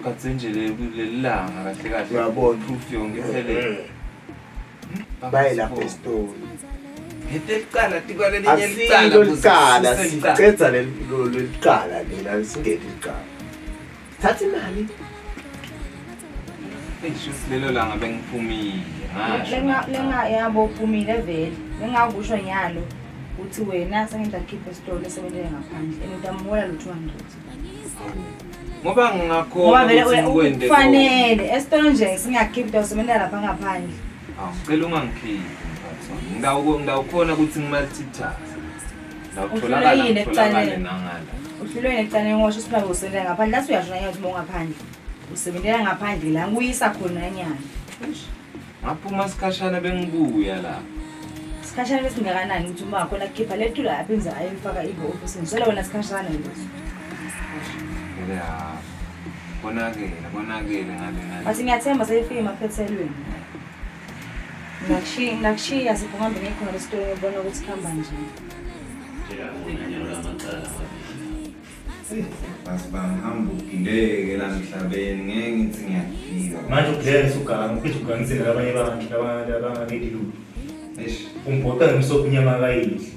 Ukhathe nje lelanga kahle kahle. Uyabona proof yongiphelele. Bayilapha esitolo. Ngetelicala tikwale linye licala sicedza lelicala lena singeke licala. Thatha imali. Lelo langa bengiphumile ngasho. Lenga yabo uphumile vele. Lengakusho nyalo uthi wena sengenda khipha esitolo esebenzele ngaphandle enotamhola lo 200. Ngoba ngingakhona ukuthi ngikwende kufanele esitolo nje singakhipha usebenzela lapha ngaphandle. Ngicela ungangikhiphi mfowethu. Ngidawukhona ukuthi ngimultitask. Ndawutholakala nangala. Uhlulwe necane ngosho siphaka usebenzela ngaphandle lasi uyasho nanye ukuthi ngaphandle. Usebenzela ngaphandle la nguyisa khona nyana. Ngaphuma sikhashana bengibuya la. Sikhashana lesingakanani ukuthi uma khona khipha lethu la aphenza ayifaka ibo office ngizole wena sikhashana leso. Ya. Konakele ngale. Basi ngiyathemba seyifika emaphethelweni. Nakushiya siphongambe ngekhona lesitolo ngibona ukuthi khamba njani. Basibangihamba ugileke la emhlabeni ngeke ngithi ngiyafika. Manje ukudlela usuganga uphethe ugangisela labanye abantu abangakedi lutho. Eish, Umbhoqa ngemsopho inyama kayihle.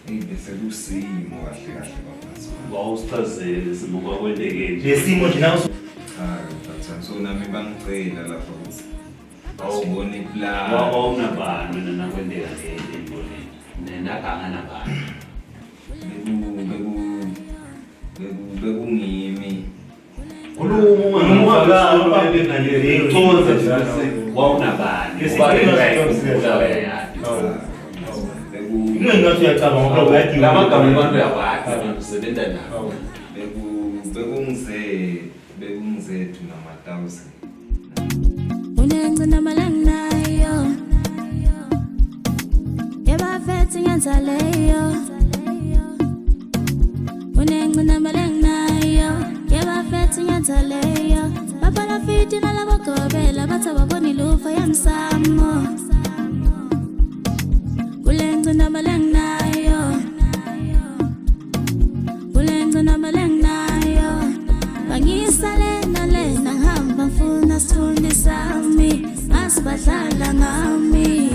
bese kusimo kahle babasi. Wawusichazele simo kwakwendeke nje. Lesimo nje nawo Bathatha so nami bangicela lapha ukuthi awubone iplan. Wawunabani wena nakwendeka le emboneni. Nenakanga nabani. Bekungimi. Wawunabani. Ngathi uyacabanga ngoba uyathi lamagama abantu yabathi abantu sebenza nabo. Bekungizethu nama-1000. Unengcina malanayo yabafethi ngenzaleyo unengcina malanayo yabafethi ngenzaleyo bafana fiti nalabagobela bathababoni lufa yamsamo ulengcina malanayo ulengcina malanayo bangisale nalena ngihamba ngifuna sithundi sami asibadlala ngami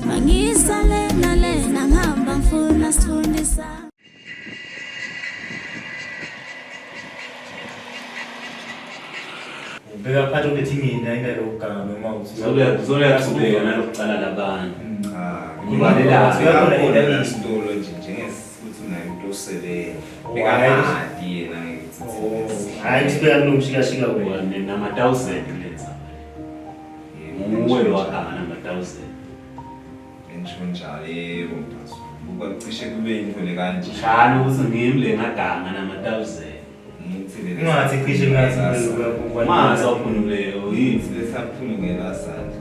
bangisale nalena ngihamba ngifuna sithundi sami ubeka phansi ukuthi mina ingalogama noma uthi Zoyathubeka nalokucala labantu. Ngibona isitolo nje njengefuthi nayo into osele. Bekamadi yena ngithi. hayi sibeka nomshikashika wena Wena nama-1000 lenza. Nguwe lo waganga nama-1000. Ngisho njalo yebo mfazi. Ukwacishe kube into le kanje. Shana ukuthi ngimi le ngaganga nama-1000. ungathi cishe ngathi Mase awuphunguleyo yini lesaphungela sandla.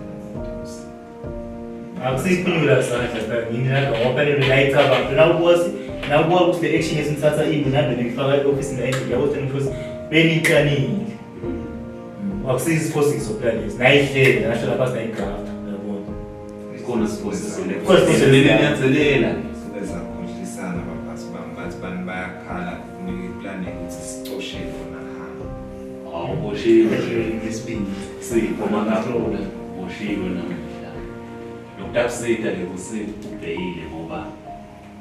akusikhunyula sandla ngini nalo ngoba le icabanga nawubuka ukuthi le action esinithatha ibi nalo ngifaka e-office la endle yabo tena because beniplanile akusiziphosi plan lezi nayihlele ngasho lapha sinayigraph yabona ikhona siphosise le. Of course, Nyanzelela. Bezakhohlisana babasi bami bathi bani bayakhala plan ukuthi sicoshe lona hamba. Awuboshiwe ngesibili sipho makakhona boshiwe namuhla. Nokudakusida le kusibhekile ngoba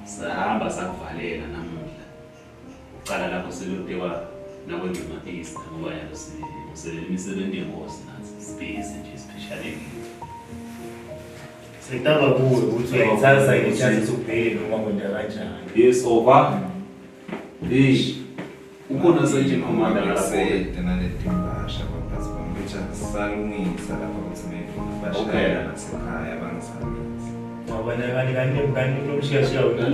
sahamba sakuvalela namuhla. Uqala lapho selotewa nakwenza ama-Easter ngoba yalo imisebenzi yengosi nathi sibhizi nje especially. Sekutaba kuwe ukuthi uyayithatha ile chance sokubhekela noma kwenda kanjani. Yes over. Ukhona sanje nomanda lapho. Tena letimbasha babasi bami becha salungisa lapha ukuthi mefuna bashaya nasekhaya bangisamisi. Wabona kanti nomshikashika wena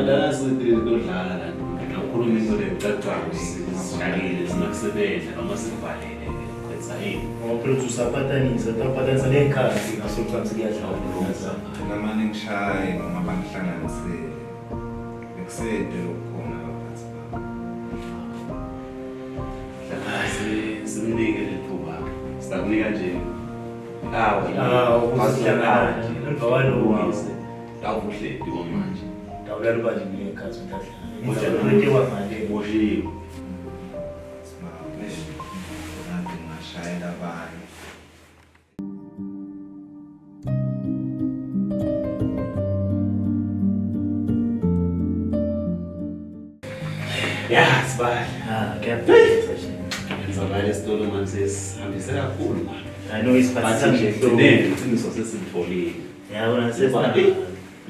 La sidodlala la. Nokhuluma into le cacayo sishalile sinakusebenza noma sikuvalele kwenza yini. ngoba phela usapatanisa lenkhathi ngasokuthi kuyadlala. Lamane ngishaye noma bangihlanganisele. Bekusede lokukhona babasi bami. Simnike lethuba. Sitakunika nje. Ukusihlangana emva kwalokho Awuhledi kwamanje. dawulala uba nje ngekhathi udadla. Manje kwamanje Boshiwe. Vala. Ngizabala esitolo manje sesihambise kakhulu manje. I know isiphathisa nje so. Iqiniso sesivulile. Yabona sesina.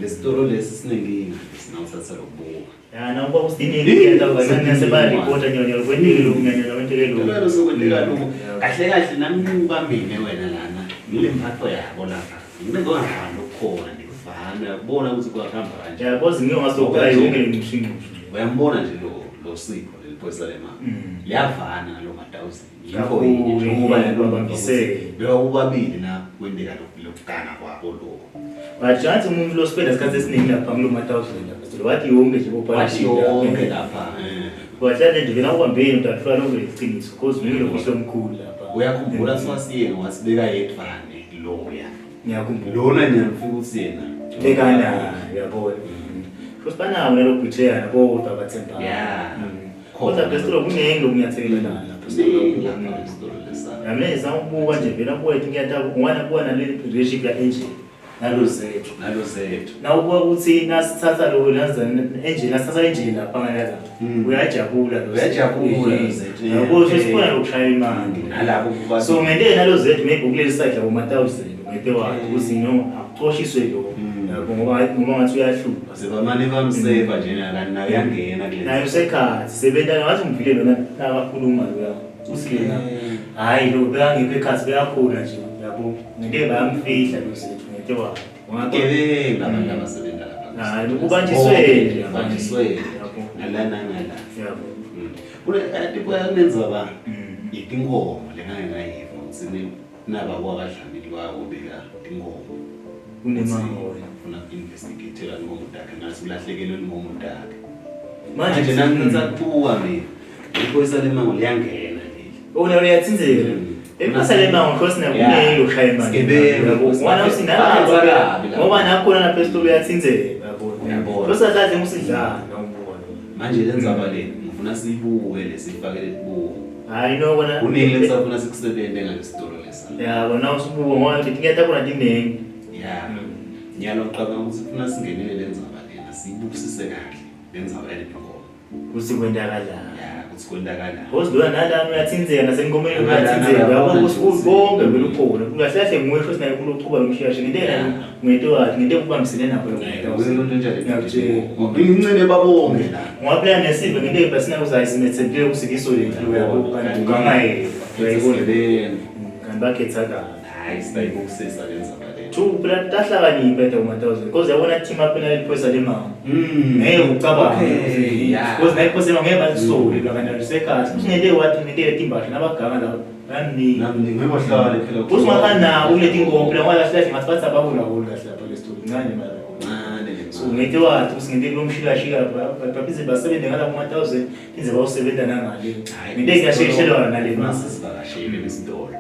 Lesitolo lesi sinenkinga sinawuthatha lokubuka. Na ngoba usidinile ngiyenda kancane sebayaripota nyoni kwendile lokungena kwendile lo. Lelo sokwendela lokho. Kahle kahle nami ngibambile wena lana. Ngile mphatho yabo lapha. Ngingekho ukukhona ndikuvana ukubona ukuthi kuhamba kanje. Yabo zingengasokuya yonke lemishini. Uyambona nje lo Sipho leliphoyisa lemali. Liyavana lo 1000. Yikho yini ngoba lembambiseke. Beka kubabili na kwendela lokugana kwabo lo. Bajanti umuntu lo spend isikhathi esiningi lapha kulo 1000 lapha. Wathi yonke nje bophala. Wathi yonke lapha. Kwahlale nje vela kwambeni utathola nokuyiqiniso because ngilo kusomkhulu lapha. Uyakhumbula siwasiyena wasibeka yedvane loya. Ngiyakhumbula. Lona ngiyafika ukuthi yena Bekana yabona. Kusibana wena lo butcher yabo babathemba. Yeah. Kodwa besitolo kunengi lokunyathelela lapha. Isitolo lesa. Yamle sawubuka nje vela kwethu ngiyataka ngwana kuwa nale relationship ya engine. Nalo zethu. Na ukuba ukuthi nasithatha lo engine nasithatha engine lapha ngala. Uyajabula lo. Uyajabula lo zethu. Yabo sesibona lokushaya imali. Nalabo kuba. So ngende nalo zethu maybe kuleli side labo 1000 ngete wathi kusinyo aqoshiswe lo. Yabo ngoba ngathi uyahlupha. Sebamane bamseva nje nayo yangena kule. Nayo sekhathi sebenza ngathi umvile lona akakhuluma lo. Usikena. Hayi lo bengiphe ekhathi beyakhona nje yabo. Ngeke bayamfihla lo zethu ngete wathi. Ungagebenga abantu abasebenza lapha. Hayi ukubanjiswele yabo. Nalana. Yabo. Kanti kuyanenza ba itinkomo lengangayiva ukuthi naba kwabadlamini kwabo beka tinkomo. Kunemango Ufuna investigate la ngomuntu wakhe ngathi ulahlekelwe ngomuntu wakhe. manje Nangenza kuwa mina. Iphoyisa lemango liyangena leli. Ona uyatsinzela. Epasa lemango because nakunenge lokushaya imali. Wona usinala ngoba nakhona na pestolo uyatsinzela yabo. Losadla usidlana ubona. Manje lenza baleni ngifuna siyibuke lesifakele ibuko. Hayi no bona Kuningi lesifuna sikusebenzele ngalesitolo lesa. yabo na usibuka ngoba ngiyataka kuna dinenge. Yeah. Nyalo uqaba ukuthi ufuna singenele lenza baleni siyibukisise kahle. Lenza baleni ngoba Kusikwenda kala. yeah kuthi kwenda kana. Because lo nalami uyatsinzela nasengomeni uyatsinzela yabo kusikhulu bonke vele ukhona. Kungahlahle ngwesho sinayo kulokuba lomshiyashe ngentela ngento wathi ngento kubambisene nakho lo muntu. Into njalo. Ngincane babonke la. Ngwaphela nesive ngento ebasina uzayisimethele kusikiso lethu yabo kanti ngamaye. Uyayibona. Kanti bakhetha ka. Hayi siyibukusisa lenza baleni. Two phela tahlakani impetha 1000 because yabona team up na iphosa lemama. Ucabanga. Okay, yeah. Because nayiphosa ngeke basisole bakana lusekahle. Usingende wathi ngente timbasha nabaganga la. Bani. Nami ngebohlala phela. Usingakana ulethi ingoma phela ngoba lahle ngathi bathi ababula kakhulu kahle lapha le story. Ngane mara. So ngeke wathi usingende kulomshikashika babhize basebenze ngala 1000 ize bawusebenza nangale. Ngeke ngiyasheshelwa nale masi. Sivakashile lesitolo.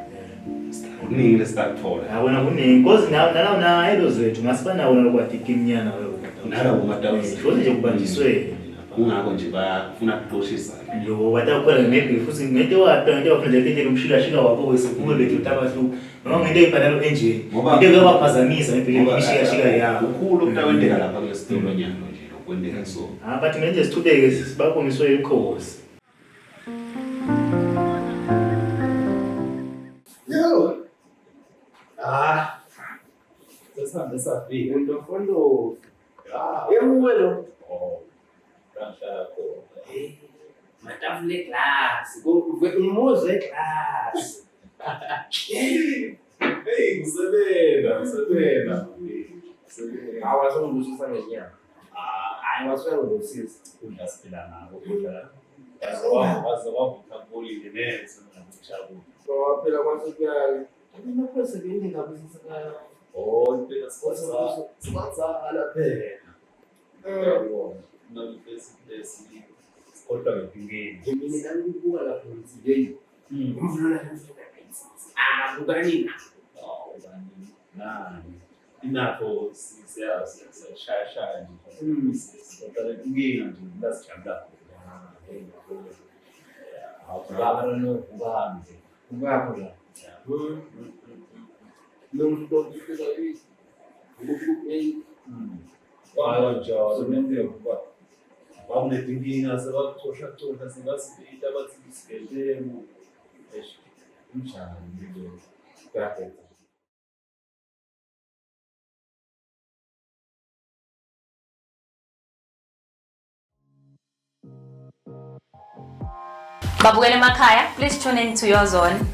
Kuningi lesithathola. Yabona kuningi because nalawo na elo zethu ngasibana wona lokwathi kimnyana wewe. Nalabo 1000. Futhi nje kubanjiswe. Kungako nje bayafuna ukuqoshisa. Lo watakhona maybe futhi ngeke wapha ngeke wafuna ngeke umshikashika wabo wesikuwe bethu tabahlu. Noma ngeke ibhanalo enje. Ngeke kwaphazamisa impilo yeshikashika yabo. Ukhulu kutawendeka lapha kulesitolo nyalo nje lokwendeka so. But manje sithubeke sibakomiswe ikhosi. Yo. Sasa vipi? Fondo. Yemwelo. Matafule class. Umuze class. Hey, kusebenza. Awasongusisa ngenyama. Awasongusisa. Kudasiphila nabo kodwa. Wabuthapoli nese nakuchabu. Phela kwasukela. Kunakwesebenzisa ngabusisa. Impela sikwazala phela. Nalifesi kodwa ngempingeni. Mina ngikubuka lapho ngithi hey. Umvula kubanini. Nani. Inapho siyashaya nje. Kodwa ngempingeni nje ngasijabula. Awubaba no kuhambe. Ubapho la. Nomuntu ofika Walo njalo nende kuba. Wakunedinkinga sebakuxosha sebasipita bathi sigelemo. Kunjani nje? Kuyaphetha. Babukele Emakhaya, please tune in to your zone.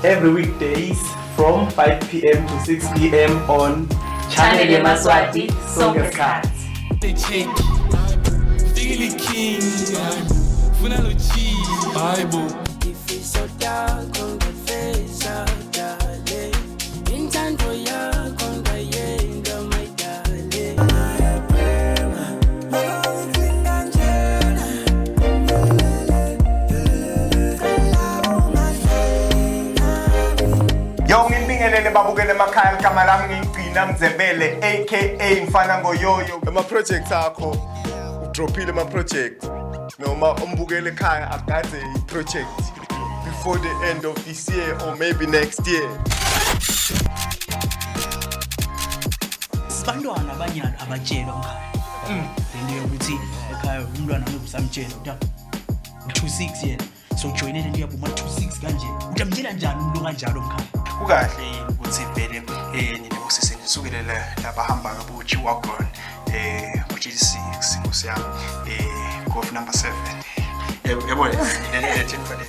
Every weekdays from 5 p.m. to 6 p.m. on Channel Yemaswati, Sonke Cut. They change. Feel king. Funa lo cheese. Bible. If it's so dark on the face of darling, in tanto ya con the end of my darling. Yo ngibingelele babukele Emakhaya igama lami ngigcina Mzebele aka Mfana Ngoyoyo. Ema project akho udropile ama project noma umbukele ekhaya akade I project before the end of this year or maybe next year. Sibantwana abanyana abatshelwa ekhaya. Lento yokuthi ekhaya umntwana nobusamtshela ukuthi 26 yena so join lento yabuma 26 kanje. Utamtshela njani umuntu kanjalo ekhaya? Kukahle ukuthi vele nina kusisukele labahamba ngabuchi wagon which is 6 ngosiyami golf number 7 yabo le 10 for day.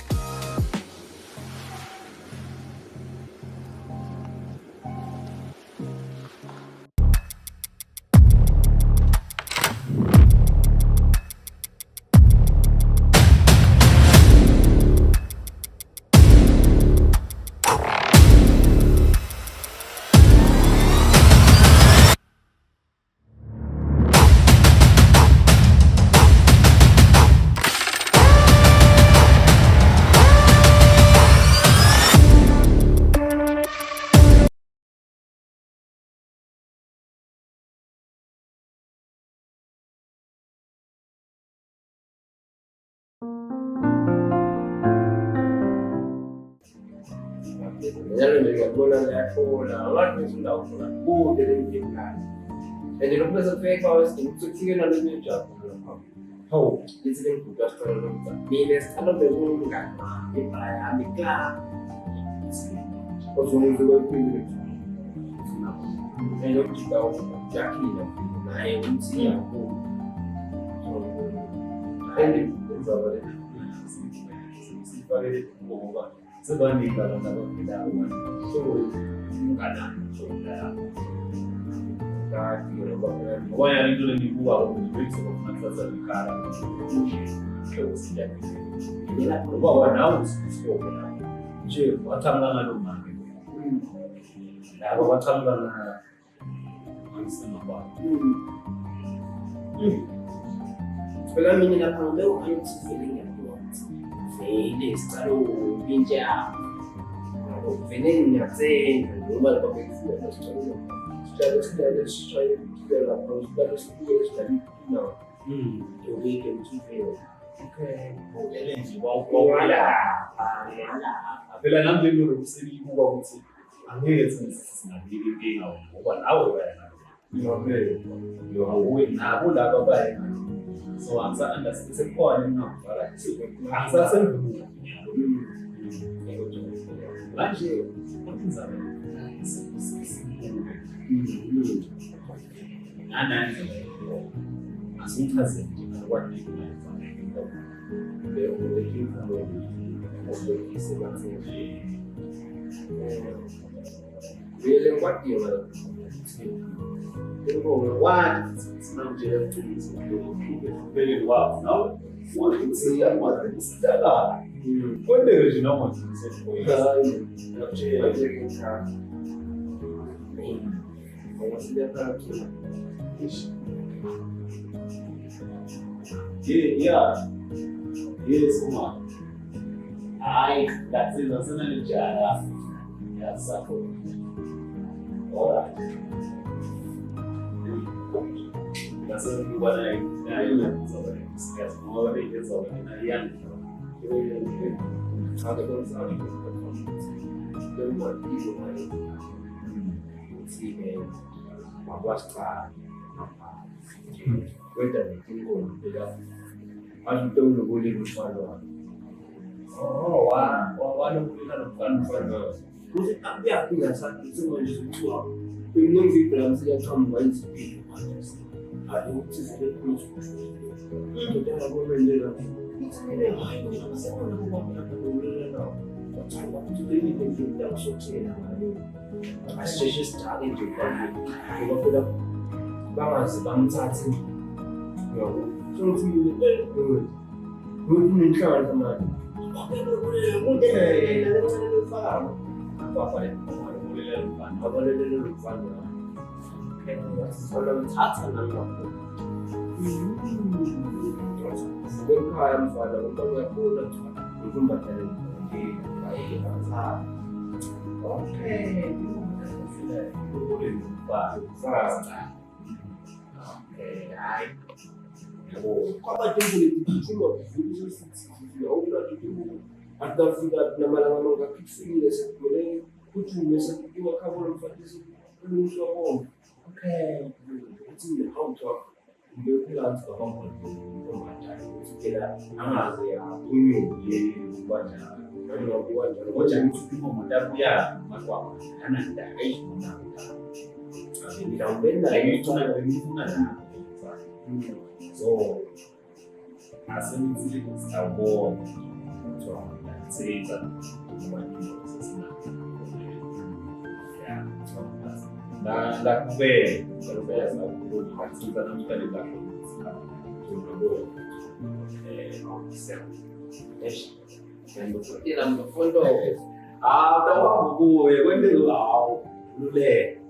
Njalo ngiyabona lakhona abantu besunda ukufuna kude lemfikazi. Lokho bese kufika ukuthi nalezi njalo lapha. Hawu, ithi le mgudu asicela lokho. Mina sicela bekungani ibhaya amikla. Ozomuntu wephile. Lokujika ujakile naye umthi yakho. Ngizaba le. Sifake ngoba sebanika abantu abaphilayo so ngana so la kati ngoba ngoba into lengibuka ukuthi bekuzokufuna ikhala ke usijake ngila ngoba wanawo sisikhona la nje wathanga ngalomanga labo wathanga na ngisema kwa Phela mina lapha ngibeka ayosifela vele sicala ubinja vele ngiyathenga ngoba lapha bekufika nesicelo sicela sicela lapha sicela no ngeke ngifike okay elenzi wawala phela nami lo kuseyibuka ukuthi angeke sinabili inkinga ngoba nawe wena yo nabo laba baye so ansa understand sekhona ngingafaka angisasemvumo manje ukunzana nananze asichaze nje kwathi leo ngilekinga ngokuthi bathi vele kwathi Ngo wathi sinamtshela ukuthi ubheke wapi nawe ukuthi yamadala kodwa nje noma ngisekhona hayi ngiyatshela ngeke ngoba siyaqala yes uma hayi latsela sana njala yasakho alright Nasıl bir bana yayın zaten istersen ama ben de zaten yani hadi ben sana ben var iyi var sih mabasta kwenda netinkomo phela manje ulobolile umfana wakhe walobolela nomfana kuthi akuyaphila sathi semanje sokuwa kuningi ibram siyaqhamuka izipilo manje hayi ukuthi silekhulu into yakho asisheshe sidale nje ngoba phela bangazi bamthathe nenhlangano manje ekhaya mfana ngoba uyakula ukumbathelele okay hayi kwaba tembule kuthulwa atafika namalanga lonke akufikile sekugcwele kuthume sekutiwa khabona mfundisi ulusho bonke okay uthi how to ngiyophila ngicabanga ukuthi phela angaze yaphumile kubanja ngoja mfumo mtakuya makwapa ana direction na nitampenda nituna so asemizile kusabo tsenza na kube ya sababu katika na mtani la ndio kila mfondo utawa nguwe wende lao lule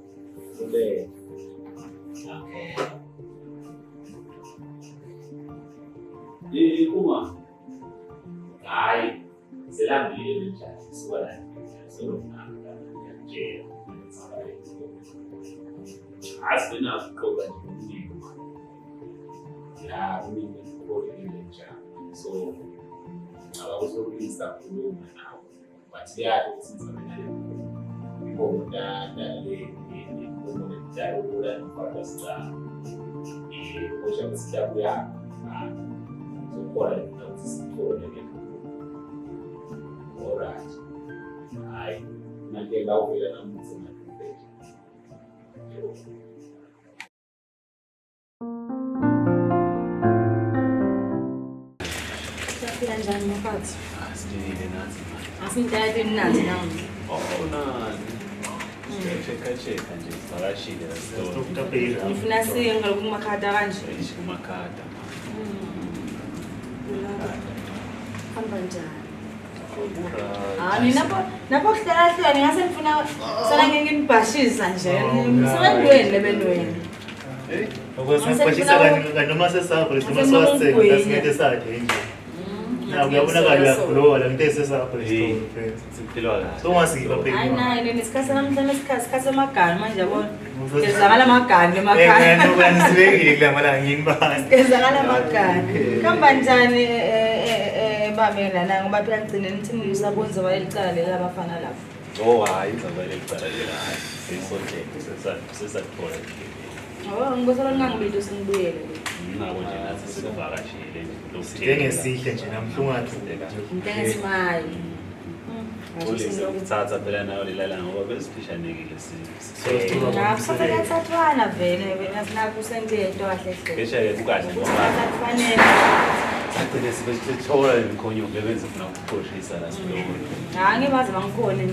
kuma ai selambile njani swala solo na je asina kukoga ni ya mimi niko ile njani so I was already stuck to do now, but yeah, since I'm in the that day, that would have first which was that we are so what I noticed for again. All right, I not get out with an amazing Kanjani mfowethu? Asijile nathi. Asintayile mnandi nawe. Nazi. Cheka nje sivakashile la Ngifuna singa kumakhada kanje. Kumakhada. Hamba njani? Ninapo kuhlala ngase ngifuna sana nginibhashisa nje. Msebenzweni lebentweni. Okwesibashisa kanti noma sesakho lesomaso waseke lasingete sakhe nje. Na uyabonakala uyakhulwa la into esesakho lesitolo friends. Siphilwa kahle. So ngasiba phela. Hayi nayi nesikhathi namhlanje isikhathi emagani manje yabona. Ngezakala amagani emakhaya. Yena uyanisibekile kula malanga ngiyibani. Ngezakala amagani. Kamba njani babela na ngoba phela ngicine nithi nisabonza bayelicala lela abafana lapho. Oh hayi izaba lelicala lela hayi. Sesonke sesathola. Oh ngibosela ngangibito singibuyele. Nako nje nathi sikuvakashile Ngengesihle nje namhlungathi. Ngengesimali. Ulithatha phela nayo lelala ngoba besiphishanekile Ngaphathathwana vele asinakho sentento kahle hle. Beshaye kukahle ngoba Kufanele sagcine sibethola imikhonyovu ebenze funa ukukhoshisa la sibona. Hayi ngibazi bangikhona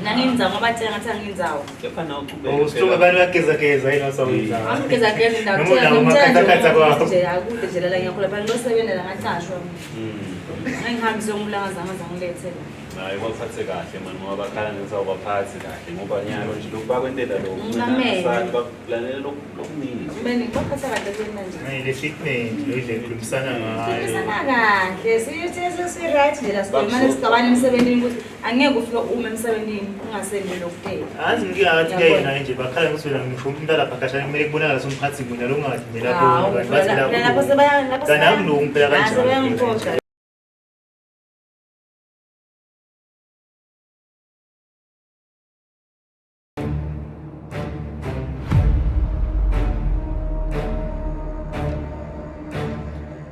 nanginza ngoba thenga ngathi anginzawo. Kepha nawo uqhubeka. Usithuka abantu bageza yini wasawuyenza. Angigeza ndakuthela ngomthetho nje akude nje la ngiyakhula phela losebenzela ngathashwa. Ngihambise umlanga zangilethe. Hayi baphathe kahle manje ngoba bakhala ngisawubaphathi kahle ngoba nyalo nje lokubakwentela bakuplanela lokuningi. Beni baphatha kahle manje. Ile fitment lo ile khulumisana ngayo. Khulumisana kahle sithi right nje la sikhuluma sicabana emsebenzini ukuthi angeke ufike uma emsebenzini ungasendi lokuphela. Azi ngiyathi kuyena nje bakhala ukuthi wena ngisho umuntu lapha kashana kumele kubonakala somphathi mina lo ngathi mina lapho bathi lapho sebayanga lapho kana kulungu phela kanjani.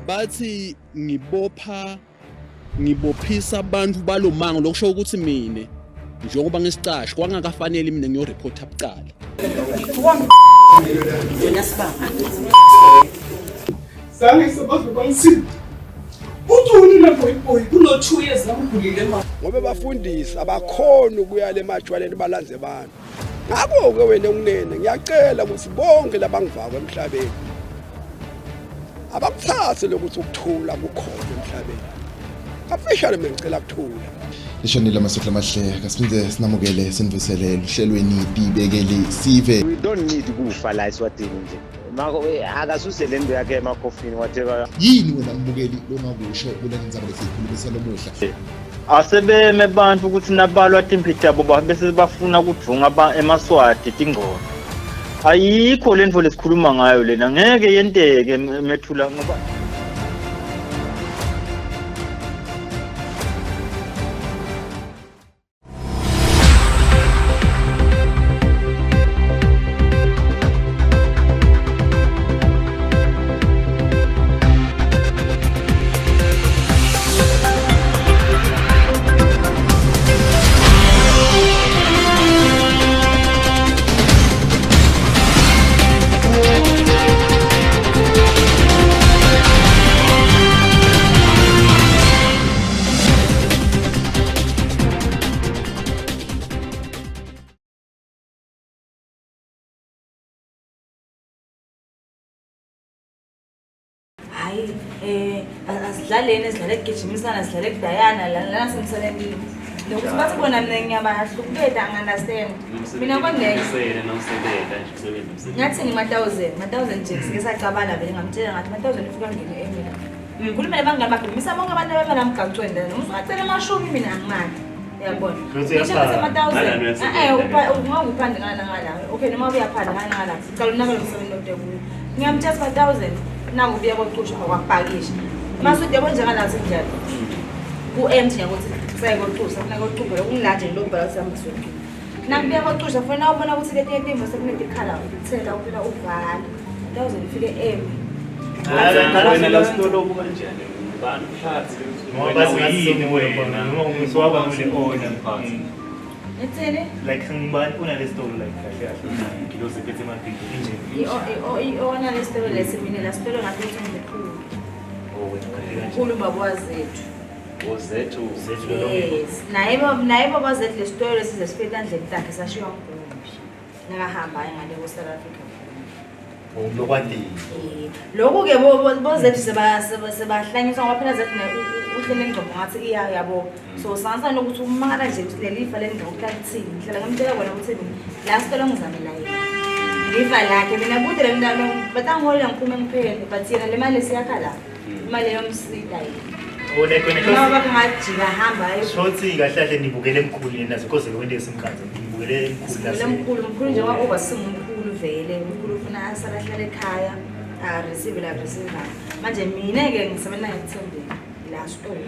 bathi ngibophisa abantu balomango lokusho ukuthi mina njengoba ngisicashi kwangakafanele mina ngiyoreport abucala. Yena sibanga. Sange sebaze bangisi. Uthuni lapho iboy kulo 2 years ngikugulile manje. Ngoba bafundisi abakhona ukuya le majwaleni balanze abantu. Ngakho ke wena unene ngiyacela ukuthi bonke labangivaka emhlabeni abakuthathe lokuthi ukuthula kukhona emhlabeni. Officially mina ngicela ukuthula. Lishonile amasokla amahle kasiphinde sinamukele sinivusele uhlelweni ibekele sive. We don't need kufa la eSwatini nje. Mako akasuse lento yakhe emakhofini whatever. Yini wena mbukeli longakusho kule ndzaba lesikhulumisa lomuhla? Asebeme abantu ukuthi nabalwa temperature boba bese bafuna ukudrunga emaswati tingqondo. Ayikho lento lesikhuluma ngayo lena ngeke yenteke methula ngoba asidlaleni esidlala egijimisana sidlala ekudayana lana semsaleni lokuthi bathi bona mina ngiyabahlukubeda angi-understand mina konleyo ngathini ma-1000 nje sike sacabana vele ngamtshela ngathi ma-1000 ifika ngene emina ngikhuluma nebangani bakhe misa bonke abantu abamana mgacweni lana noma usungacela amashumi mina angimali uyabona ungangiphande ngala ngalawe okay noma uyaphanda ngala ngalawe sicala unakele umsebenzi ode kuyo ngiyamtshela 5000 nangu ubuya koqusha kwakupakisha masude yabo njengala senjalo ku-empty yakuthi sayekoqusha funa koqubhe ungilanje lokubhala samsonke nakubuya koqusha funa ubona ukuthi letinye timvo sekunedikhala ukuthela ufuna uvala 1000 ifike wena la sitolo obuka njani abantu phansi ngoba uyini wena noma ungiswaba ngule order phansi ethene like ngibani una le store like kahle kahle kilo sephethe maphinki nje iona le store lesibini la store ngathi uthengile khulu baba zethu yes naye baba zethu le store size sifeta ndleni takhe sashiwa ngumbi nakahamba ngale ko South Africa lokho ke bozethu sebahlanyiswa ngoba phela zethu uhlele ngqondo ngathi iyabo so sansa nokuthi umangala nje ukuthi lelifa lengqondo kuthini ngihlala ngamtshela bona ukuthi la sicela ngizamela yena lifa lakhe mina bude le mntana batangiholela ngiphume ngiphele but yena le mali siyakhala imali yomsida yini ngoba ngajika hamba shothi kahle kahle nibukele emkhulu yena sikhoze kwende esimkhathi nibukele emkhulu nje wakuba singumkhulu vele umkhulu ufuna asalahlala ekhaya receive manje mina ke ngisebenza ngithembeni la store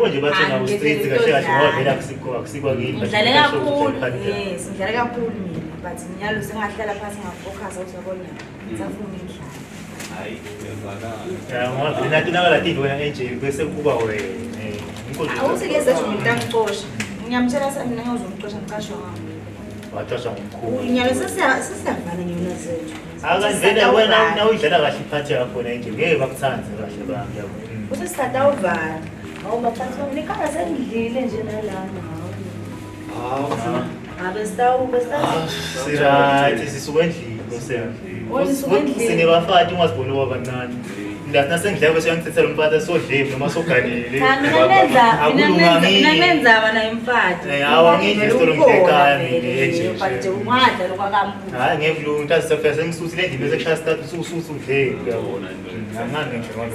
nje bathena u street kahle kahle ngoba vele akusikwa kini ngidlale kakhulu yes ngidlale kakhulu mina but nyalo sengahlala phansi ngafocus awusabona ngizafuna indlala hayi ngezakala ngoba vele nathi nabalathi wena nje bese kuba wena awusike zethu umuntu angicosha ngiyamtshela mina ngizomcosha ngicashwa ngami wathosha ngomkhulu nyalo sesiyavana nyona zethu akavele wena nawudlala kahle iphathi yakho nje ngeke bakuthanze kahle bayabona usisithatha uvala awuba phansi nikhala sengidlile nje nalana sirathi sisukwendlini sinebafati ungaziboni kwabancane ndathi nasengidleko siyangithethela umfati sodlevu noma soganile mina nenzaba naye mfati awangidli isitolo ngihlekaya hayi ngevulungu ntasisafika sengisuthi le ndimi esekushaya sithathu susuthi udlevu uyabona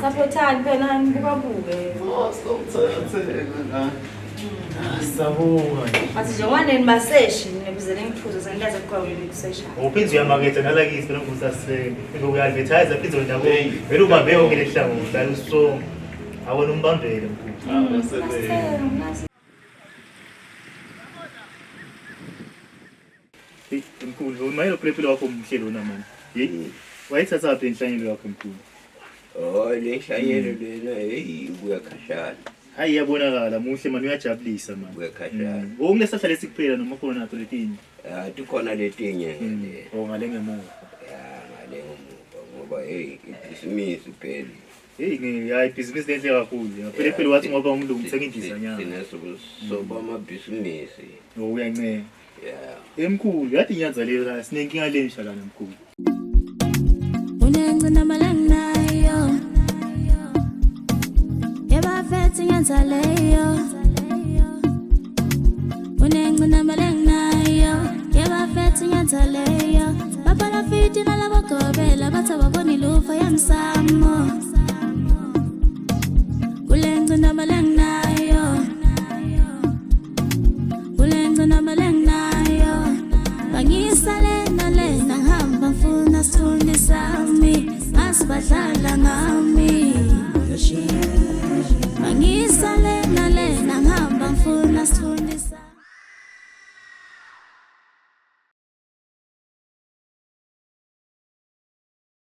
saphothani phela nani bukabuke sabonga athi njengoba nini baseshi nebuzele ngithuze sengilaze kuqhawe ukusesha uphinze uyamaketha nalakisi phela ngusaseke uku-advertise phinze ndabo vele ubambe yonke le hlangothi uhlala usonga awona umbambele mkhulu mkhulu mayelo kulephile wakho mhle lona mani wayithatha phi inhlanyelo yakho mkhulu Oh leshayelo lena hey kuyakhashana. Hayi yabonakala muhle manje uyajabulisa manje. Kuyakhashana. Okunesihlahla lesikuphela noma khona nazo letinye. Tikhona letinye ngale. Oh ngale ngemuva. Ngale ngemuva ngoba hey ibhizinisi phela. Hey ngiyayi ibhizinisi lenhle kakhulu. Phela wathi ngoba umlungu sengidiza nyama. Sina soba amabhizinisi. Oh uyancane. Yeah. Emkhulu yathi inyanza leyo sinenkinga lensha lana mkhulu. Unengcina malangnayo. Yeba fethi inyanza leyo. Unengcina malangnayo. Yeba fethi inyanza leyo. Baba la fiti na la bakobela batha baboni lufa yamsamo. Ulengcina malangnayo. Ulengcina malangnayo. Bangisale nale ngihamba mfuna sithunde sami. Masibadlala ngami.